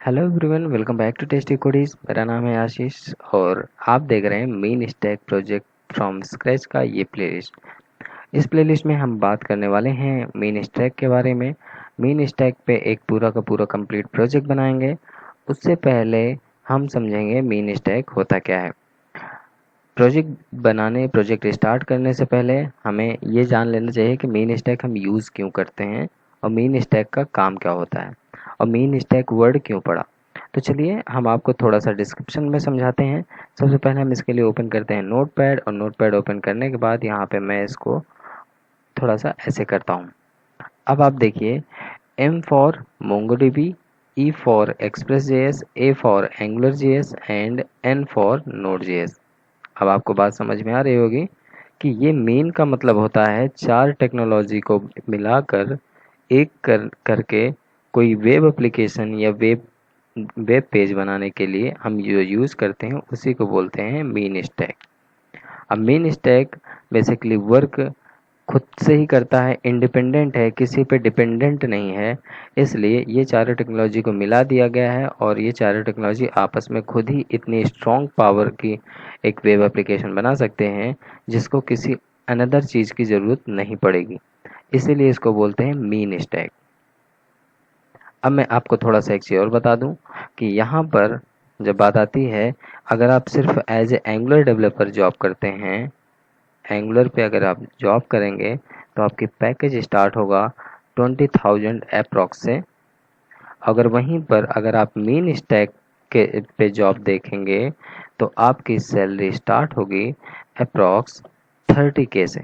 Hello everyone, welcome back to Testy Codeiz. मेरा नाम है आशीष और आप देख रहे हैं MEAN stack project from scratch का ये प्लेलिस्ट। इस प्लेलिस्ट में हम बात करने वाले हैं मीन स्टैक के बारे में। मीन स्टैक पे एक पूरा का पूरा कंप्लीट प्रोजेक्ट बनाएंगे। उससे पहले हम समझेंगे मीन स्टैक होता क्या है। प्रोजेक्ट स्टार्ट करने से पहले हमें ये जान लेना चाहिए कि मीन स्टैक हम यूज़ क्यों करते हैं और मीन स्टैक का काम क्या होता है और मीन स्टैक वर्ड क्यों पड़ा। तो चलिए हम आपको थोड़ा सा डिस्क्रिप्शन में समझाते हैं। सबसे पहले हम इसके लिए ओपन करते हैं नोटपैड, और नोटपैड ओपन करने के बाद यहाँ पे मैं इसको थोड़ा सा ऐसे करता हूँ। अब आप देखिए, M for MongoDB, E for Express.js, A for AngularJS and N for Node.js। अब आपको बात समझ में आ रही होगी कि ये मेन का मतलब होता है चार टेक्नोलॉजी को मिलाकर एक करके कोई वेब एप्लीकेशन या वेब पेज बनाने के लिए हम जो यूज़ करते हैं उसी को बोलते हैं मेन स्टैक। अब मेन स्टैक बेसिकली वर्क खुद से ही करता है, इंडिपेंडेंट है, किसी पे डिपेंडेंट नहीं है। इसलिए ये चारों टेक्नोलॉजी को मिला दिया गया है और ये चारों टेक्नोलॉजी आपस में खुद ही इतनी स्ट्रॉन्ग पावर की एक वेब एप्लीकेशन बना सकते हैं जिसको किसी अनदर चीज़ की ज़रूरत नहीं पड़ेगी। इसीलिए इसको बोलते हैं मीन स्टैक। अब मैं आपको थोड़ा सा एक चीज़ और बता दूं कि यहाँ पर जब बात आती है, अगर आप सिर्फ as a Angular developer job करते हैं, एंगुलर पे अगर आप जॉब करेंगे तो आपकी पैकेज स्टार्ट होगा 20,000 अप्रॉक्स से। अगर वहीं पर अगर आप मीन स्टैक के पे जॉब देखेंगे तो आपकी सैलरी स्टार्ट होगी अप्रॉक्स 30K से।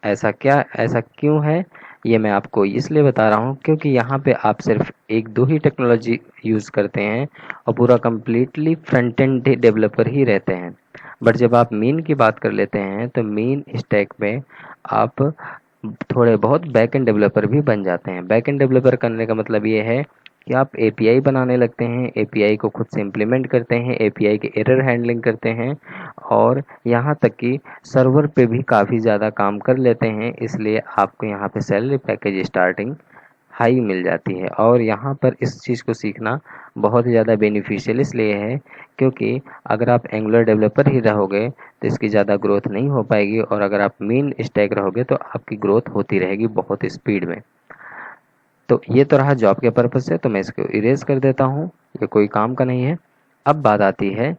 ऐसा क्यों है, ये मैं आपको इसलिए बता रहा हूँ क्योंकि यहाँ पे आप सिर्फ एक दो ही टेक्नोलॉजी यूज़ करते हैं और पूरा कम्प्लीटली फ्रंट एंड डेवलपर ही रहते हैं। बट जब आप मीन की बात कर लेते हैं तो मीन स्टैक में आप थोड़े बहुत बैक एंड डेवलपर भी बन जाते हैं। बैक एंड डेवलपर करने का मतलब ये है कि आप एपीआई बनाने लगते हैं, एपीआई को खुद से इम्प्लीमेंट करते हैं, एपीआई के एरर हैंडलिंग करते हैं और यहाँ तक कि सर्वर पे भी काफ़ी ज़्यादा काम कर लेते हैं। इसलिए आपको यहाँ पे सैलरी पैकेज स्टार्टिंग हाई मिल जाती है और यहाँ पर इस चीज़ को सीखना बहुत ही ज़्यादा बेनिफिशियल इसलिए है क्योंकि अगर आप एंगुलर डेवलपर ही रहोगे तो इसकी ज़्यादा ग्रोथ नहीं हो पाएगी, और अगर आप मीन स्टैक रहोगे तो आपकी ग्रोथ होती रहेगी बहुत स्पीड में। तो ये तो रहा जॉब के पर्पज़ से, तो मैं इसको इरेज कर देता हूँ, ये कोई काम का नहीं है। अब बात आती है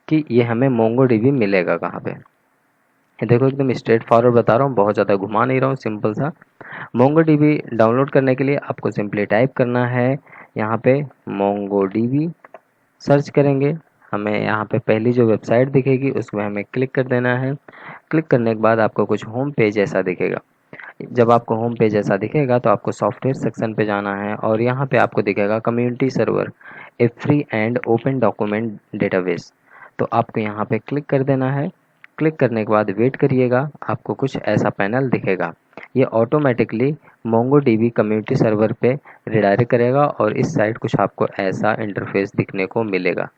कि ये हमें मोंगोडीबी मिलेगा कहाँ पे। ये देखो एकदम स्ट्रेट फॉरवर्ड बता रहा हूँ, बहुत ज़्यादा घुमा नहीं रहा हूँ, सिंपल सा। मोंगोडीबी डाउनलोड करने के लिए आपको सिंपली टाइप करना है यहाँ पे मोंगोडीबी, सर्च करेंगे। हमें यहाँ पे पहली जो वेबसाइट दिखेगी उसमें हमें क्लिक कर देना है। क्लिक करने के बाद आपको कुछ होम पेज ऐसा दिखेगा। जब आपको होम पेज ऐसा दिखेगा तो आपको सॉफ्टवेयर सेक्शन पे जाना है और यहाँ पे आपको दिखेगा community server, A free and open document database. तो आपको यहाँ पे क्लिक कर देना है। क्लिक करने के बाद वेट करिएगा, आपको कुछ ऐसा पैनल दिखेगा। ये ऑटोमेटिकली मोंगोडीबी कम्युनिटी सर्वर पे रिडायरेक्ट करेगा और इस साइड कुछ आपको ऐसा इंटरफेस दिखने को मिलेगा।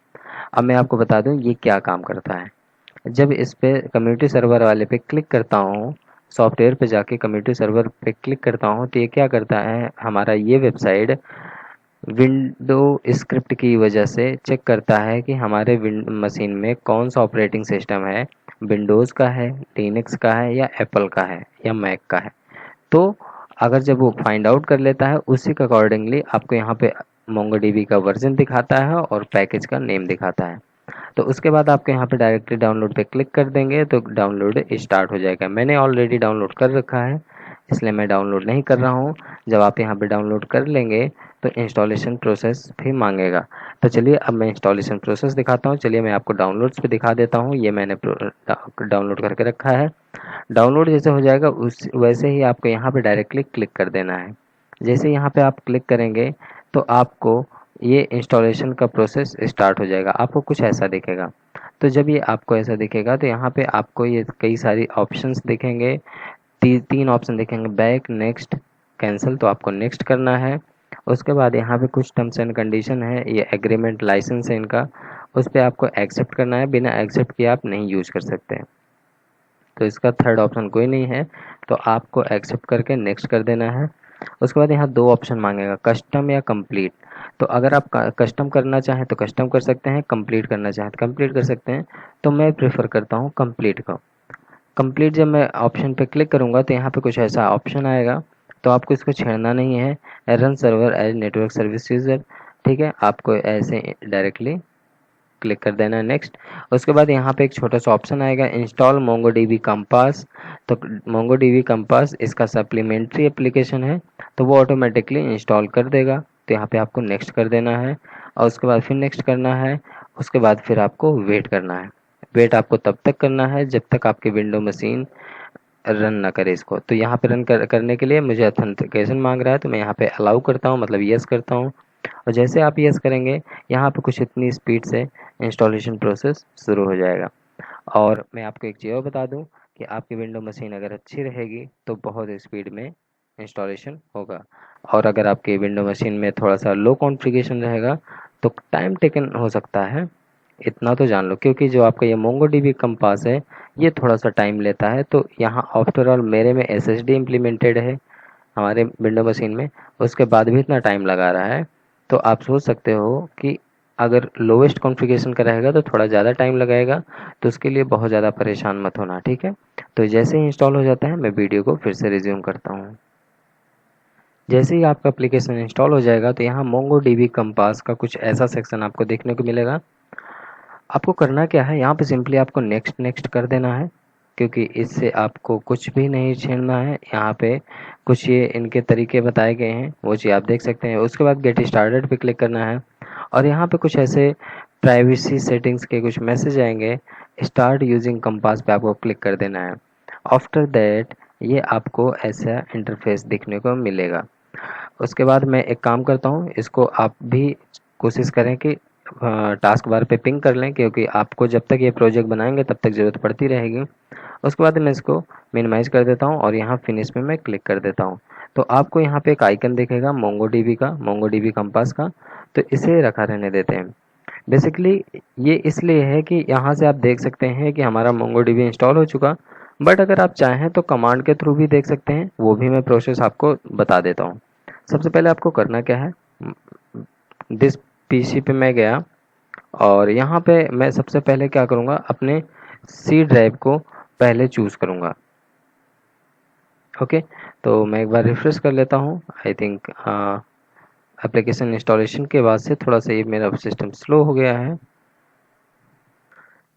अब मैं आपको बता दूं ये क्या काम करता है। जब इस पे कम्युनिटी सर्वर वाले पे क्लिक करता हूँ, सॉफ्टवेयर पे जाके कम्युनिटी सर्वर पे क्लिक करता हूँ, तो ये क्या करता है, हमारा ये वेबसाइट विंडो स्क्रिप्ट की वजह से चेक करता है कि हमारे मशीन में कौन सा ऑपरेटिंग सिस्टम है, विंडोज़ का है, लिनक्स का है या एप्पल का है या मैक का है। तो अगर जब वो फाइंड आउट कर लेता है उसी के अकॉर्डिंगली आपको यहाँ पे मोंगोडीबी का वर्जन दिखाता है और पैकेज का नेम दिखाता है। तो उसके बाद आपको यहाँ पे डायरेक्टली डाउनलोड पे क्लिक कर देंगे तो डाउनलोड स्टार्ट हो जाएगा। मैंने ऑलरेडी डाउनलोड कर रखा है इसलिए मैं डाउनलोड नहीं कर रहा हूँ। जब आप यहाँ पे डाउनलोड कर लेंगे तो इंस्टॉलेशन प्रोसेस भी मांगेगा। तो चलिए अब मैं इंस्टॉलेशन प्रोसेस दिखाता हूँ। चलिए मैं आपको डाउनलोड्स पे दिखा देता हूँ। ये मैंने डाउनलोड करके रखा है। डाउनलोड जैसे हो जाएगा उस वैसे ही आपको यहाँ पे डायरेक्टली क्लिक कर देना है। जैसे यहाँ पे आप क्लिक करेंगे तो आपको ये इंस्टॉलेशन का प्रोसेस स्टार्ट हो जाएगा। आपको कुछ ऐसा दिखेगा। तो जब ये आपको ऐसा दिखेगा तो यहाँ पे आपको ये कई सारी ऑप्शंस दिखेंगे। तीन ऑप्शन दिखेंगे, बैक, नेक्स्ट, कैंसिल। तो आपको नेक्स्ट करना है। उसके बाद यहाँ पे कुछ टर्म्स एंड कंडीशन है, ये एग्रीमेंट लाइसेंस है इनका, उस पर आपको एक्सेप्ट करना है। बिना एक्सेप्ट किए आप नहीं यूज कर सकते। तो इसका थर्ड ऑप्शन कोई नहीं है तो आपको एक्सेप्ट करके नेक्स्ट कर देना है। उसके बाद यहाँ दो ऑप्शन मांगेगा, कस्टम या कंप्लीट। तो अगर आप कस्टम करना चाहें तो कस्टम कर सकते हैं, कंप्लीट करना चाहें तो कंप्लीट कर सकते हैं। तो मैं प्रेफर करता हूँ कंप्लीट का। कंप्लीट जब मैं ऑप्शन पे क्लिक करूँगा तो यहाँ पे कुछ ऐसा ऑप्शन आएगा, तो आपको इसको छेड़ना नहीं है। Run server as network service user, ठीक है, आपको ऐसे डायरेक्टली क्लिक कर देना है, नेक्स्ट। उसके बाद यहाँ पे एक छोटा सा ऑप्शन आएगा, इंस्टॉल मोंगोडीबी कंपास। तो मोंगोडीबी कंपास इसका सप्लीमेंट्री एप्लीकेशन है, तो वो ऑटोमेटिकली इंस्टॉल कर देगा। तो यहाँ पे आपको नेक्स्ट कर देना है, और उसके बाद फिर नेक्स्ट करना है। उसके बाद फिर आपको वेट करना है। वेट आपको तब तक करना है जब तक आपकी विंडो मशीन रन ना करे इसको। तो यहाँ पे करने के लिए मुझे ऑथेंटिकेशन मांग रहा है, तो मैं यहाँ पे अलाउ करता हूँ, मतलब यस करता हूँ। और जैसे आप यस करेंगे, यहाँ पे कुछ इतनी स्पीड से इंस्टॉलेशन प्रोसेस शुरू हो जाएगा। और मैं आपको एक चीज़ और बता दूँ कि आपकी विंडो मशीन अगर अच्छी रहेगी तो बहुत स्पीड में इंस्टॉलेशन होगा, और अगर आपकी विंडो मशीन में थोड़ा सा लो कॉन्फ़िगरेशन रहेगा तो टाइम टेकन हो सकता है। इतना तो जान लो, क्योंकि जो आपका ये मोंगोडीबी कंपास है ये थोड़ा सा टाइम लेता है। तो यहाँ आफ्टर ऑल मेरे में एसएसडी इम्प्लीमेंटेड है हमारे विंडो मशीन में, उसके बाद भी इतना टाइम लगा रहा है। तो आप सोच सकते हो कि अगर लोवेस्ट कॉन्फ़िगरेशन का रहेगा तो थोड़ा ज़्यादा टाइम लगाएगा, तो उसके लिए बहुत ज़्यादा परेशान मत होना, ठीक है। तो जैसे ही इंस्टॉल हो जाता है मैं वीडियो को फिर से रिज्यूम करता हूँ। जैसे ही आपका एप्लीकेशन इंस्टॉल हो जाएगा तो यहाँ मोंगोडीबी कंपास का कुछ ऐसा सेक्शन आपको देखने को मिलेगा। आपको करना क्या है, यहाँ पे सिंपली आपको नेक्स्ट नेक्स्ट कर देना है, क्योंकि इससे आपको कुछ भी नहीं छेड़ना है। यहाँ पे कुछ ये इनके तरीके बताए गए हैं, वो चीज़ आप देख सकते हैं। उसके बाद गेट स्टार्टेड पे क्लिक करना है, और यहाँ पे कुछ ऐसे प्राइवेसी सेटिंग्स के कुछ मैसेज आएंगे, स्टार्ट यूजिंग कंपास पे आपको क्लिक कर देना है। आफ्टर दैट ये आपको ऐसा इंटरफेस देखने को मिलेगा। उसके बाद मैं एक काम करता हूँ, इसको आप भी कोशिश करें कि टास्क बार पे पिंग कर लें, क्योंकि आपको जब तक ये प्रोजेक्ट बनाएंगे तब तक ज़रूरत पड़ती रहेगी। उसके बाद मैं इसको मिनिमाइज़ कर देता हूँ और यहाँ फिनिश में मैं क्लिक कर देता हूँ। तो आपको यहाँ पे एक आइकन दिखेगा मोंगोडीबी का, मोंगोडीबी कंपास का, तो इसे रखा रहने देते हैं। बेसिकली ये इसलिए है कि यहाँ से आप देख सकते हैं कि हमारा मोंगोडीबी इंस्टॉल हो चुका, बट अगर आप चाहें तो कमांड के थ्रू भी देख सकते हैं, वो भी मैं प्रोसेस आपको बता देता हूँ। सबसे पहले आपको करना क्या है, दिस पीसी पे मैं गया, और यहाँ पे मैं सबसे पहले क्या करूँगा, अपने सी ड्राइव को पहले चूज़ करूँगा। ओके, तो मैं एक बार रिफ्रेश कर लेता हूँ। आई थिंक एप्लीकेशन इंस्टॉलेशन के बाद से थोड़ा सा ये मेरा सिस्टम स्लो हो गया है।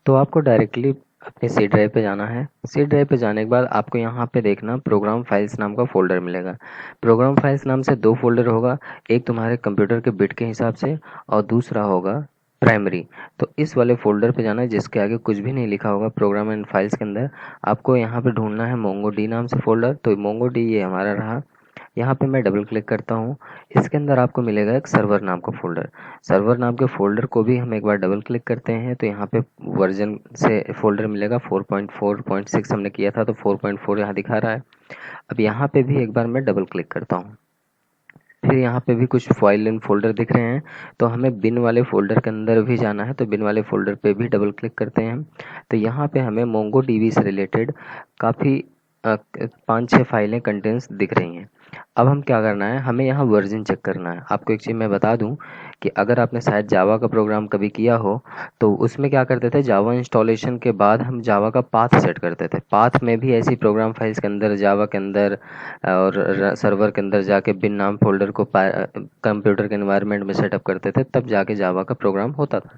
तो आपको डायरेक्टली अपने सी ड्राइव पे जाना है। सी ड्राइव पे जाने के बाद आपको यहाँ पे देखना प्रोग्राम फाइल्स नाम का फ़ोल्डर मिलेगा। प्रोग्राम फाइल्स नाम से दो फोल्डर होगा, एक तुम्हारे कंप्यूटर के बिट के हिसाब से और दूसरा होगा प्राइमरी। तो इस वाले फ़ोल्डर पे जाना है जिसके आगे कुछ भी नहीं लिखा होगा प्रोग्राम एंड फाइल्स के अंदर। आपको यहाँ पे ढूंढना है मोंगो डी नाम से फ़ोल्डर। तो मोंगो डी ये हमारा रहा। यहाँ पे मैं डबल क्लिक करता हूँ, इसके अंदर आपको मिलेगा एक सर्वर नाम का फ़ोल्डर। सर्वर नाम के फ़ोल्डर को भी हम एक बार डबल क्लिक करते हैं तो यहाँ पे वर्जन से फ़ोल्डर मिलेगा 4.4.6 हमने किया था, तो 4.4 यहाँ दिखा रहा है। अब यहाँ पे भी एक बार मैं डबल क्लिक करता हूँ, फिर यहाँ पे भी कुछ फाइल एंड फोल्डर दिख रहे हैं, तो हमें बिन वाले फ़ोल्डर के अंदर भी जाना है, तो बिन वाले फ़ोल्डर पे भी डबल क्लिक करते हैं। तो यहाँ पे हमें मोंगो डीबी से रिलेटेड काफ़ी 5-6 फाइलें कंटेंट्स दिख रही हैं। अब हम क्या करना है, हमें यहाँ वर्जन चेक करना है। आपको एक चीज़ मैं बता दूं कि अगर आपने शायद जावा का प्रोग्राम कभी किया हो तो उसमें क्या करते थे, जावा इंस्टॉलेशन के बाद हम जावा का पाथ सेट करते थे। पाथ में भी ऐसी प्रोग्राम फाइल्स के अंदर जावा के अंदर और सर्वर के अंदर जाके बिन नाम फोल्डर को कंप्यूटर के एनवायरनमेंट में सेटअप करते थे, तब जाके जावा का प्रोग्राम होता था।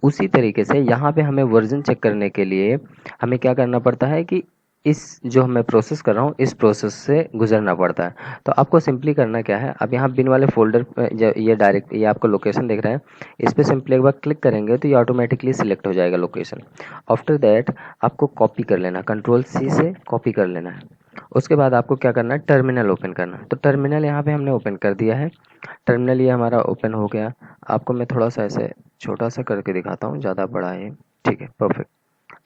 उसी तरीके से यहाँ पे हमें वर्जन चेक करने के लिए हमें क्या करना पड़ता है कि इस जो मैं प्रोसेस कर रहा हूँ इस प्रोसेस से गुजरना पड़ता है। तो आपको सिंपली करना क्या है, अब यहाँ बिन वाले फोल्डर ये डायरेक्ट ये आपको लोकेशन दिख रहा है, इस पर सिंपली एक बार क्लिक करेंगे तो ये ऑटोमेटिकली सिलेक्ट हो जाएगा लोकेशन। आफ्टर दैट आपको कॉपी कर लेना, कंट्रोल-C से कॉपी कर लेना है। उसके बाद आपको क्या करना है, टर्मिनल ओपन करना है। तो टर्मिनल यहाँ पे हमने ओपन कर दिया है। टर्मिनल ये हमारा ओपन हो गया। आपको मैं थोड़ा सा ऐसे छोटा सा करके दिखाता हूँ, ज़्यादा बड़ा है, ठीक है, परफेक्ट।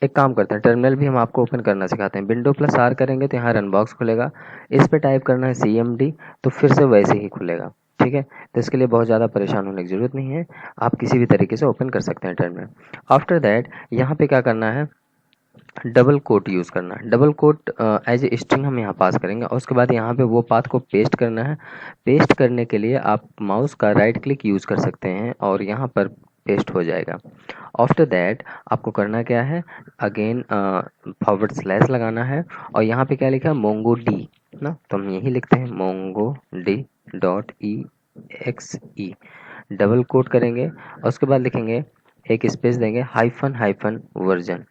एक काम करते हैं, टर्मिनल भी हम आपको ओपन करना सिखाते हैं। विंडो प्लस आर करेंगे तो यहाँ रन बॉक्स खुलेगा, इस पे टाइप करना है CMD, तो फिर से वैसे ही खुलेगा, ठीक है। तो इसके लिए बहुत ज़्यादा परेशान होने की ज़रूरत नहीं है, आप किसी भी तरीके से ओपन कर सकते हैं टर्मिनल। आफ्टर दैट यहाँ पे क्या करना है, डबल कोट यूज़ करना है। Double quote as a string हम यहाँ पास करेंगे और उसके बाद यहाँ पे वो पाथ को पेस्ट करना है। पेस्ट करने के लिए आप माउस का राइट क्लिक यूज़ कर सकते हैं और यहाँ पर पेस्ट हो जाएगा। आफ्टर दैट आपको करना क्या है, अगेन फॉरवर्ड स्लैश लगाना है और यहाँ पे क्या लिखा है, मोंगो डी ना, तो हम यही लिखते हैं mongo D dot E X E, double quote करेंगे और उसके बाद लिखेंगे, एक स्पेस देंगे, हाइफन हाइफन वर्जन,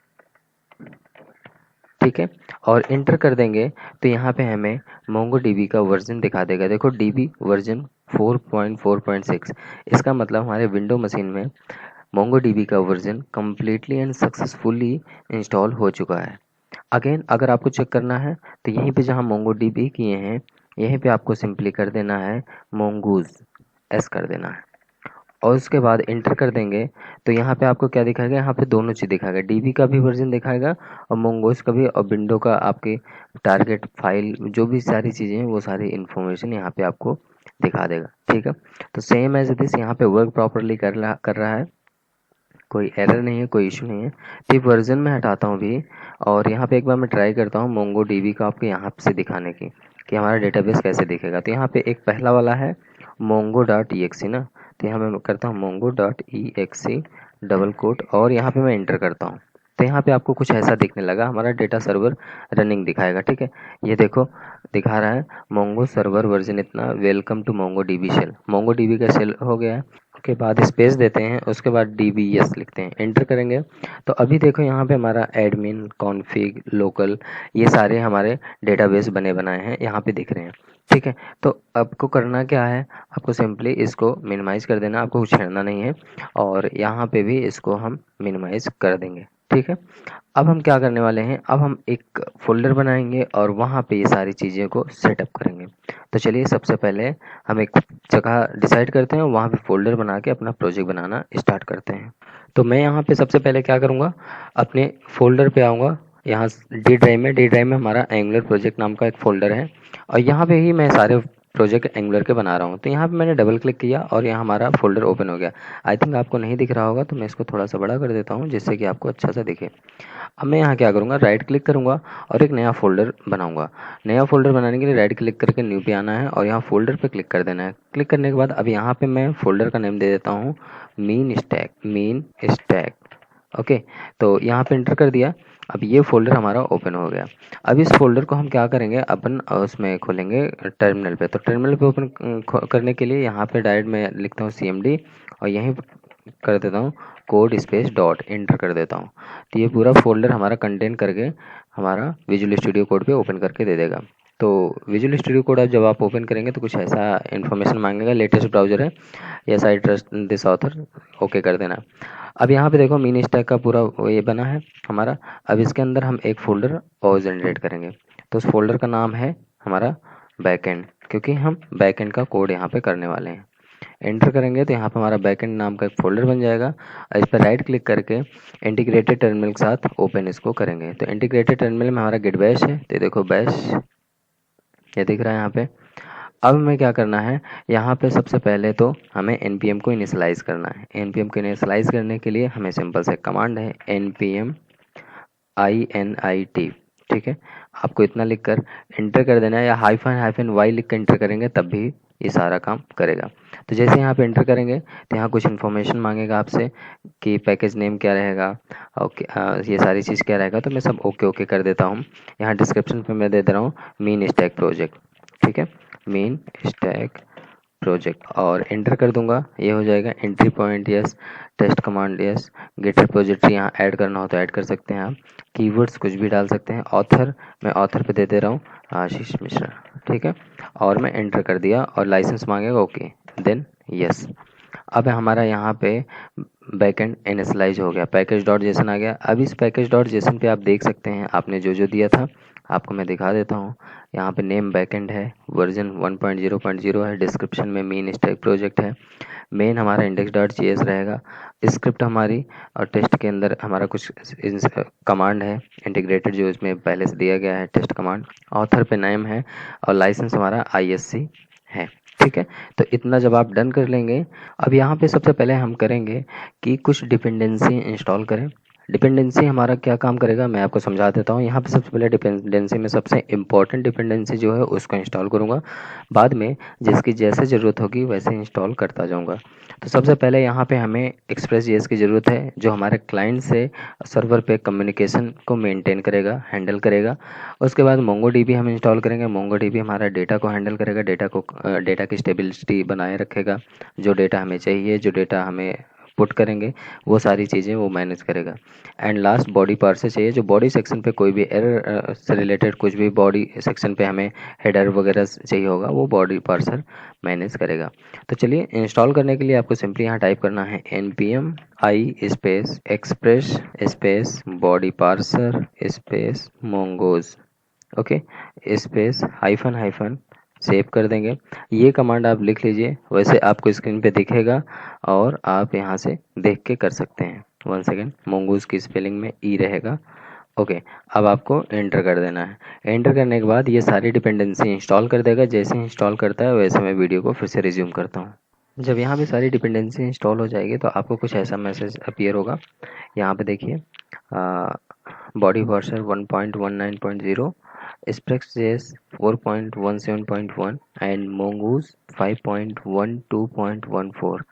ठीक है, और इंटर कर देंगे तो यहाँ पे हमें मोंगो डीबी का वर्जन दिखा देगा। देखो डीबी वर्जन 4.4.6, इसका मतलब हमारे विंडो मशीन में मोंगो डीबी का version completely and successfully install हो चुका है। अगेन अगर आपको चेक करना है तो यहीं पे जहाँ मोंगो डीबी किए हैं यहीं पे आपको सिंपली कर देना है मोंगूज एस कर देना है और उसके बाद इंटर कर देंगे तो यहाँ पे आपको क्या दिखाएगा, यहाँ पे दोनों चीज़ दिखाएगा, डीबी का भी वर्जन दिखाएगा और मोंगोज का भी, और विंडो का आपके टारगेट फाइल जो भी सारी चीज़ें हैं वो सारी इन्फॉर्मेशन यहाँ पे आपको दिखा देगा। ठीक है, तो सेम एज दिस यहाँ पे वर्क प्रॉपरली कर रहा है, कोई एरर नहीं है, कोई इशू नहीं है। तो वर्जन में हटाता हूँ भी और यहाँ पे एक बार मैं ट्राई करता हूँ मोंगो डीबी का आपको यहाँ से दिखाने की कि हमारा डेटाबेस कैसे दिखेगा। तो यहाँ पे एक पहला वाला है mongo dot E X E ना, तो यहाँ मैं करता हूँ mongo dot E X E double quote और यहाँ पे मैं इंटर करता हूँ तो यहाँ पे आपको कुछ ऐसा दिखने लगा, हमारा डेटा सर्वर रनिंग दिखाएगा। ठीक है, ये देखो दिखा रहा है मोंगो सर्वर वर्जन इतना, welcome to MongoDB shell, MongoDB का शेल हो गया है। उसके बाद स्पेस देते हैं, उसके बाद DBS लिखते हैं, एंटर करेंगे तो अभी देखो यहाँ पे हमारा एडमिन कॉन्फ़िग लोकल ये सारे हमारे डेटाबेस बने बनाए हैं यहाँ पे दिख रहे हैं। ठीक है, तो आपको करना क्या है, आपको सिंपली इसको मिनिमाइज़ कर देना, आपको छेड़ना नहीं है और यहाँ पे भी इसको हम मिनिमाइज़ कर देंगे। ठीक है, अब हम क्या करने वाले हैं, अब हम एक फ़ोल्डर बनाएंगे और वहाँ पे ये सारी चीज़ें को सेटअप करेंगे। तो चलिए सबसे पहले हम एक जगह डिसाइड करते हैं, वहाँ पे फ़ोल्डर बना के अपना प्रोजेक्ट बनाना स्टार्ट करते हैं। तो मैं यहाँ पे सबसे पहले क्या करूँगा, अपने फ़ोल्डर पे आऊँगा, यहाँ डी ड्राइव में हमारा एंगुलर प्रोजेक्ट नाम का एक फ़ोल्डर है और यहाँ पे ही मैं सारे प्रोजेक्ट एंगुलर के बना रहा हूँ। तो यहाँ पे मैंने डबल क्लिक किया और यहाँ हमारा फ़ोल्डर ओपन हो गया। आई थिंक आपको नहीं दिख रहा होगा तो मैं इसको थोड़ा सा बड़ा कर देता हूँ जिससे कि आपको अच्छा सा दिखे। अब मैं यहाँ क्या करूँगा, राइट क्लिक करूँगा और एक नया फ़ोल्डर बनाऊँगा। नया फ़ोल्डर बनाने के लिए राइट क्लिक करके न्यू पे आना है और यहाँ फ़ोल्डर पे क्लिक कर देना है। क्लिक करने के बाद अब यहाँ पे मैं फ़ोल्डर का नेम दे देता हूँ मीन स्टैक। ओके, तो यहाँ पे एंटर कर दिया। अब ये फ़ोल्डर हमारा ओपन हो गया। अब इस फ़ोल्डर को हम क्या करेंगे, अपन उसमें खोलेंगे टर्मिनल पे। तो टर्मिनल पे ओपन करने के लिए यहाँ पे डायरेक्ट मैं लिखता हूँ CMD और यहीं कर देता हूँ कोड स्पेस डॉट, एंटर कर देता हूँ। तो ये पूरा फ़ोल्डर हमारा कंटेन करके हमारा विजुअल स्टूडियो कोड पे ओपन करके दे देगा। तो विजुअल स्टूडियो कोड जब आप ओपन करेंगे तो कुछ ऐसा इन्फॉर्मेशन मांगेगा, लेटेस्ट ब्राउज़र है, yes I trust this author, okay कर देना। अब यहाँ पे देखो मिनी स्टैक का पूरा ये बना है हमारा। अब इसके अंदर हम एक फ़ोल्डर और जनरेट करेंगे। तो उस फोल्डर का नाम है हमारा बैकएंड, क्योंकि हम बैकएंड का कोड यहाँ पे करने वाले हैं। एंटर करेंगे तो यहाँ पे हमारा बैकएंड नाम का एक फ़ोल्डर बन जाएगा और इस पर राइट क्लिक करके इंटीग्रेटेड टर्मिनल के साथ ओपन इसको करेंगे। तो इंटीग्रेटेड टर्मिनल में हमारा गिट बैश है, तो देखो बैश ये दिख रहा है यहाँ पे। अब हमें क्या करना है, यहाँ पे सबसे पहले तो हमें npm को इनिशियलाइज़ करना है। npm को इनिशियलाइज़ करने के लिए हमें सिंपल से कमांड है npm init। ठीक है, आपको इतना लिखकर इंटर कर देना है या हाइफन वाई लिख कर इंटर करेंगे तब भी ये सारा काम करेगा। तो जैसे यहाँ पे इंटर करेंगे तो यहाँ कुछ इन्फॉर्मेशन मांगेगा आपसे कि पैकेज नेम क्या रहेगा, ओके ये सारी चीज़ क्या रहेगा, तो मैं सब ओके ओके कर देता हूँ। यहाँ डिस्क्रिप्शन पे मैं दे दे रहा हूँ मीन स्टैक प्रोजेक्ट। ठीक है, मीन स्टैक प्रोजेक्ट और एंटर कर दूंगा, ये हो जाएगा। Entry point yes, test command yes, गिटर प्रोजेक्ट यहाँ ऐड करना हो तो ऐड कर सकते हैं आप, कीवर्ड्स कुछ भी डाल सकते हैं। ऑथर मैं ऑथर पे दे रहा हूँ आशीष मिश्रा। ठीक है, और मैं एंटर कर दिया और लाइसेंस मांगेगा, ओके देन यस। अब हमारा यहाँ पे बैकएंड इनिशियलाइज हो गया, पैकेज डॉट जेसन आ गया। अब इस पैकेज डॉट जेसन पे आप देख सकते हैं आपने जो जो दिया था, आपको मैं दिखा देता हूँ। यहाँ पे नेम बैकएंड है, वर्जन 1.0.0 है, डिस्क्रिप्शन में मीन स्टैक प्रोजेक्ट है, मेन हमारा इंडेक्स डॉट JS रहेगा, स्क्रिप्ट हमारी, और टेस्ट के अंदर हमारा कुछ कमांड है इंटीग्रेटेड जो इसमें पहले से दिया गया है, टेस्ट कमांड। ऑथर पे नेम है और लाइसेंस हमारा ISC है। ठीक है, तो इतना जब आप डन कर लेंगे, अब यहाँ पे सबसे पहले हम करेंगे कि कुछ डिपेंडेंसी इंस्टॉल करें। डिपेंडेंसी हमारा क्या काम करेगा मैं आपको समझा देता हूँ। यहाँ पे सबसे पहले डिपेंडेंसी में सबसे इम्पोर्टेंट डिपेंडेंसी जो है उसको इंस्टॉल करूँगा, बाद में जिसकी जैसे ज़रूरत होगी वैसे इंस्टॉल करता जाऊँगा। तो सबसे पहले यहाँ पे हमें एक्सप्रेस.js की ज़रूरत है जो हमारे क्लाइंट से सर्वर पे कम्युनिकेशन को मेंटेन करेगा, हैंडल करेगा। उसके बाद मोंगोडीबी हम इंस्टॉल करेंगे। मोंगोडीबी हमारा डेटा को हैंडल करेगा, डेटा की स्टेबिलिटी बनाए रखेगा, जो डेटा हमें चाहिए, जो डेटा हमें पुट करेंगे वो सारी चीज़ें वो मैनेज करेगा। एंड लास्ट बॉडी पार्सर चाहिए, जो बॉडी सेक्शन पे कोई भी एरर से रिलेटेड कुछ भी बॉडी सेक्शन पे हमें हेडर वगैरह चाहिए होगा वो बॉडी पार्सर मैनेज करेगा। तो चलिए इंस्टॉल करने के लिए आपको सिंपली यहाँ टाइप करना है npm i space express space body parser space mongoose, okay, space hyphen hyphen save कर देंगे। ये कमांड आप लिख लीजिए, वैसे आपको स्क्रीन पे दिखेगा और आप यहाँ से देख के कर सकते हैं। वन सेकेंड, मोंगूज की स्पेलिंग में ई रहेगा। ओके, अब आपको एंटर कर देना है। एंटर करने के बाद ये सारी डिपेंडेंसी इंस्टॉल कर देगा। जैसे इंस्टॉल करता है वैसे मैं वीडियो को फिर से रिज्यूम करता हूँ। जब यहाँ पे सारी डिपेंडेंसी इंस्टॉल हो जाएगी तो आपको कुछ ऐसा मैसेज अपीयर होगा। यहाँ पे देखिए body parser 1.19.0, Express.js 4.17.1 and Mongoose 5.12.14,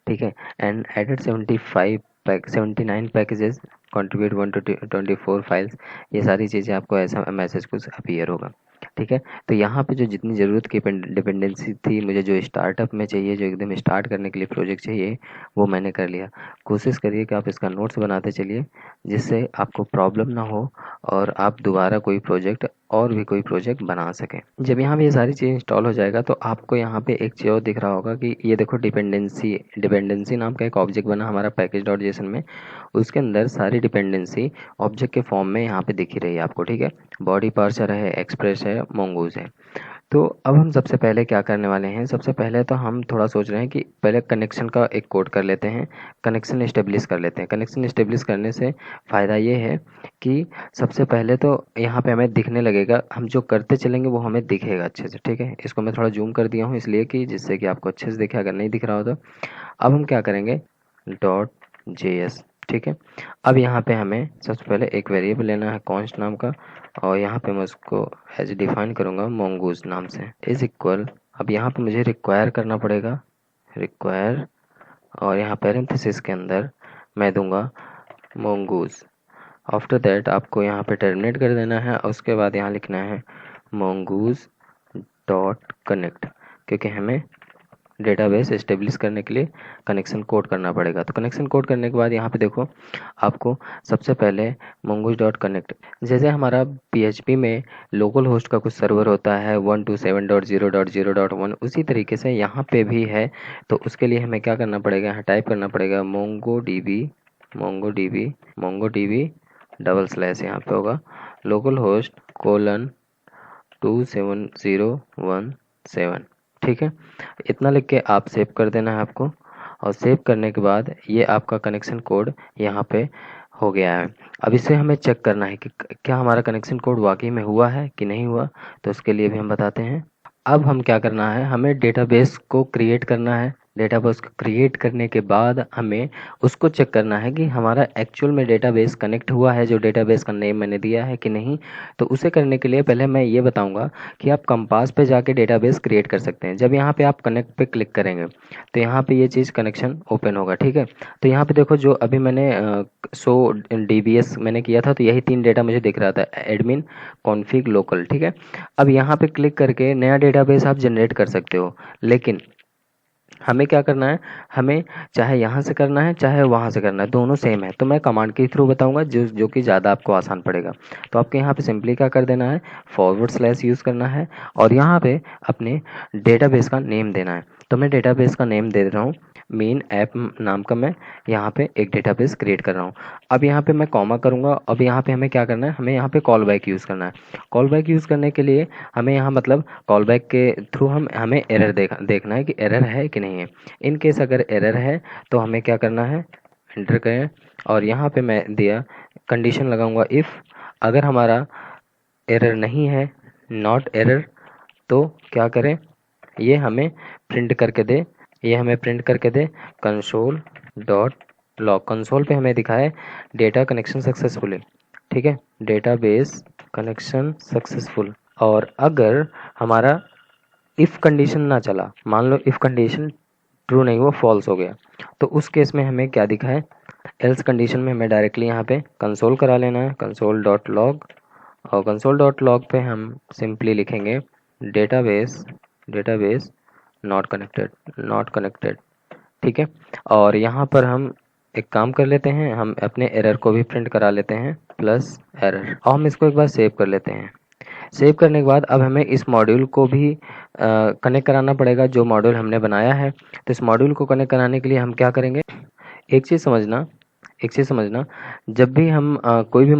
ठीक है। And added 79 packages, contribute 1 to 24 files. ये सारी चीज़ें आपको ऐसा मैसेज कुछ अपीयर होगा, ठीक है। तो यहाँ पे जो जितनी ज़रूरत की डिपेंडेंसी थी, मुझे जो स्टार्टअप में चाहिए, जो एकदम स्टार्ट करने के लिए प्रोजेक्ट चाहिए, वो मैंने कर लिया। कोशिश करिए कि आप इसका नोट्स बनाते चलिए जिससे आपको प्रॉब्लम ना हो और आप दोबारा कोई प्रोजेक्ट और भी कोई प्रोजेक्ट बना सकें। जब यहाँ पे ये सारी चीज़ इंस्टॉल हो जाएगा तो आपको यहाँ पे एक चीज़ और दिख रहा होगा कि ये देखो डिपेंडेंसी नाम का एक ऑब्जेक्ट बना हमारा पैकेज डॉट जेसन में। उसके अंदर सारी डिपेंडेंसी ऑब्जेक्ट के फॉर्म में यहाँ पे दिख ही रही है आपको, ठीक है। बॉडी पार्सर है, एक्सप्रेस है, मोंगूज है। तो अब हम सबसे पहले क्या करने वाले हैं, सबसे पहले तो हम थोड़ा सोच रहे हैं कि पहले कनेक्शन का एक कोड कर लेते हैं, कनेक्शन इस्टेब्लिश कर लेते हैं। कनेक्शन इस्टेब्लिश करने से फ़ायदा ये है कि सबसे पहले तो यहाँ पे हमें दिखने लगेगा, हम जो करते चलेंगे वो हमें दिखेगा अच्छे से, ठीक है। इसको मैं थोड़ा जूम कर दिया हूँ इसलिए कि जिससे कि आपको अच्छे से दिखे, अगर नहीं दिख रहा हो तो। अब हम क्या करेंगे, .js, ठीक है। अब यहाँ पे हमें सबसे पहले एक वेरिएबल लेना है कॉन्स्ट नाम का, और यहाँ पे मैं उसको एज डिफाइन करूँगा मोंगूज नाम से, इज इक्वल। अब यहाँ पे मुझे रिक्वायर करना पड़ेगा, रिक्वायर, और यहाँ पैरेंथेसिस के अंदर मैं दूंगा मोंगूज। आफ्टर दैट आपको यहाँ पे टर्मिनेट कर देना है, और उसके बाद यहाँ लिखना है मोंगूज डॉट कनेक्ट, क्योंकि हमें डेटाबेस एस्टेब्लिश करने के लिए कनेक्शन कोड करना पड़ेगा। तो कनेक्शन कोड करने के बाद यहाँ पे देखो आपको सबसे पहले mongoose डॉट कनेक्ट, जैसे हमारा PHP में लोकल होस्ट का कुछ सर्वर होता है 127.0.0.1, उसी तरीके से यहाँ पे भी है। तो उसके लिए हमें क्या करना पड़ेगा, यहाँ टाइप करना पड़ेगा मोंगोडीबी डबल स्लैश, यहाँ पे होगा लोकल होस्ट कोलन 27017, ठीक है। इतना लिख के आप सेव कर देना है आपको, और सेव करने के बाद ये आपका कनेक्शन कोड यहाँ पे हो गया है। अब इसे हमें चेक करना है कि क्या हमारा कनेक्शन कोड वाकई में हुआ है कि नहीं हुआ। तो उसके लिए भी हम बताते हैं। अब हम क्या करना है, हमें डेटाबेस को क्रिएट करना है। डेटाबेस को क्रिएट करने के बाद हमें उसको चेक करना है कि हमारा एक्चुअल में डेटाबेस कनेक्ट हुआ है, जो डेटाबेस का नेम मैंने दिया है कि नहीं। तो उसे करने के लिए पहले मैं ये बताऊंगा कि आप कंपास पे जाके डेटाबेस क्रिएट कर सकते हैं। जब यहाँ पे आप कनेक्ट पे क्लिक करेंगे तो यहाँ पे ये चीज़ कनेक्शन ओपन होगा, ठीक है। तो यहाँ पे देखो जो अभी मैंने सो DBS मैंने किया था, तो यही 3 डेटा मुझे दिख रहा था, एडमिन, कॉन्फिग, लोकल, ठीक है। अब यहाँ पे क्लिक करके नया डेटाबेस आप जनरेट कर सकते हो, लेकिन हमें क्या करना है, हमें चाहे यहाँ से करना है चाहे वहाँ से करना है, दोनों सेम है। तो मैं कमांड के थ्रू बताऊंगा जो कि ज़्यादा आपको आसान पड़ेगा। तो आपको यहाँ पे सिंपली क्या कर देना है, / यूज़ करना है, और यहाँ पे अपने डेटाबेस का नेम देना है। तो मैं डेटाबेस का नेम दे रहा हूँ मेन ऐप नाम का, मैं यहाँ पे एक डेटाबेस क्रिएट कर रहा हूँ। अब यहाँ पे मैं कॉमा करूँगा। अब यहाँ पे हमें क्या करना है, हमें यहाँ पे कॉल बैक यूज़ करना है। कॉल बैक यूज़ करने के लिए हमें यहाँ मतलब कॉल बैक के थ्रू हमें एरर देखना है कि एरर है कि नहीं है। इन केस अगर एरर है तो हमें क्या करना है, एंटर करें, और यहाँ पे मैं दिया कंडीशन लगाऊंगा इफ़। अगर हमारा एरर नहीं है, नॉट एरर, तो क्या करें, ये हमें प्रिंट करके दे कंसोल डॉट लॉग कंसोल पे हमें दिखा है डेटा कनेक्शन सक्सेसफुली, ठीक है, डेटाबेस कनेक्शन सक्सेसफुल। और अगर हमारा इफ़ कंडीशन ना चला, मान लो इफ़ कंडीशन ट्रू नहीं हुआ, फॉल्स हो गया, तो उस केस में हमें क्या दिखा है, एल्स कंडीशन में हमें डायरेक्टली यहाँ पे कंसोल करा लेना है, कंसोल डॉट लॉग, और कंसोल डॉट लॉग पे हम सिंपली लिखेंगे डेटाबेस डेटाबेस नॉट कनेक्टेड, ठीक है। और यहाँ पर हम एक काम कर लेते हैं, हम अपने एरर को भी प्रिंट करा लेते हैं प्लस एरर, और हम इसको एक बार सेव कर लेते हैं। सेव करने के बाद अब हमें इस मॉड्यूल को भी कनेक्ट कराना पड़ेगा, जो मॉड्यूल हमने बनाया है। तो इस मॉड्यूल को कनेक्ट कराने के लिए हम क्या करेंगे, एक चीज़ समझना, जब भी हम कोई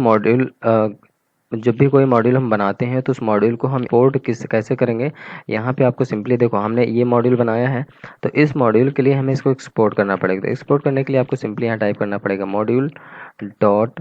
मॉड्यूल हम बनाते हैं तो उस मॉड्यूल को हम इंपोर्ट कैसे करेंगे। यहाँ पे आपको सिंपली देखो, हमने ये मॉड्यूल बनाया है, तो इस मॉड्यूल के लिए हमें इसको एक्सपोर्ट करना पड़ेगा। तो एक्सपोर्ट करने के लिए आपको सिंपली यहाँ टाइप करना पड़ेगा module dot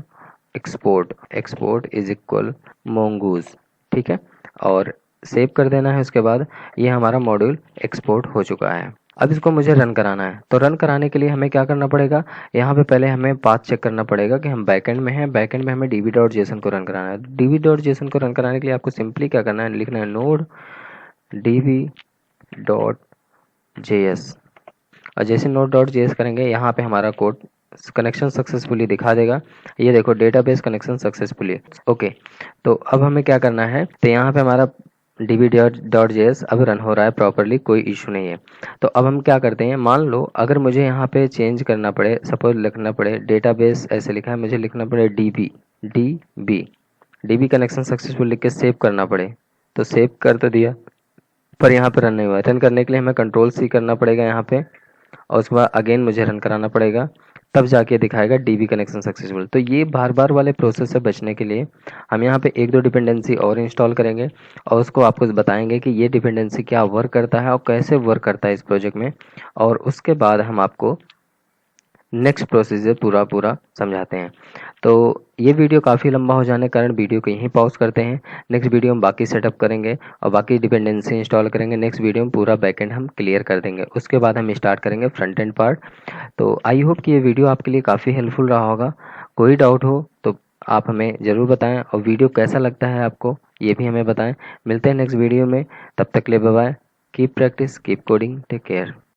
export is equal mongoose, ठीक है, और सेव कर देना है। उसके बाद ये हमारा मॉड्यूल एक्सपोर्ट हो चुका है। अब इसको मुझे रन कराना है, तो रन कराने के लिए हमें क्या करना पड़ेगा, यहाँ पे पहले हमें पाथ चेक करना पड़ेगा कि हम बैकएंड में हैं। बैकएंड में हमें db.json को रन कराना है। db.json को रन कराने के लिए आपको सिंपली क्या करना है, लिखना है नोड db.js, और जैसे node.js करेंगे यहाँ पे हमारा कोड कनेक्शन सक्सेसफुली दिखा देगा। ये देखो डेटाबेस कनेक्शन सक्सेसफुली, ओके। तो अब हमें क्या करना है, तो यहाँ पे हमारा db.js अब रन हो रहा है प्रॉपरली, कोई इशू नहीं है। तो अब हम क्या करते हैं, मान लो अगर मुझे यहाँ पे चेंज करना पड़े, सपोज लिखना पड़े डेटाबेस, ऐसे लिखा है, मुझे लिखना पड़े डीबी कनेक्शन सक्सेसफुल लिख के सेव करना पड़े, तो सेव कर तो दिया, पर यहाँ पे रन नहीं हुआ। रन करने के लिए हमें कंट्रोल सी करना पड़ेगा यहाँ पे, और उसके बाद अगेन मुझे रन कराना पड़ेगा, तब जाके दिखाएगा डीबी कनेक्शन सक्सेसफुल। तो ये बार बार वाले प्रोसेस से बचने के लिए हम यहाँ पे एक दो डिपेंडेंसी और इंस्टॉल करेंगे, और उसको आपको बताएंगे कि ये डिपेंडेंसी क्या वर्क करता है और कैसे वर्क करता है इस प्रोजेक्ट में, और उसके बाद हम आपको नेक्स्ट प्रोसीजर पूरा समझाते हैं। तो ये वीडियो काफ़ी लंबा हो जाने के कारण वीडियो को यहीं पॉज करते हैं। नेक्स्ट वीडियो में बाकी सेटअप करेंगे और बाकी डिपेंडेंसी इंस्टॉल करेंगे। नेक्स्ट वीडियो में पूरा बैकएंड हम क्लियर कर देंगे, उसके बाद हम स्टार्ट करेंगे फ्रंट एंड पार्ट। तो आई होप कि ये वीडियो आपके लिए काफ़ी हेल्पफुल रहा होगा। कोई डाउट हो तो आप हमें ज़रूर बताएं, और वीडियो कैसा लगता है आपको ये भी हमें बताएं। मिलते हैं नेक्स्ट वीडियो में, तब तक के लिए bye bye. Keep practice, keep coding, take care.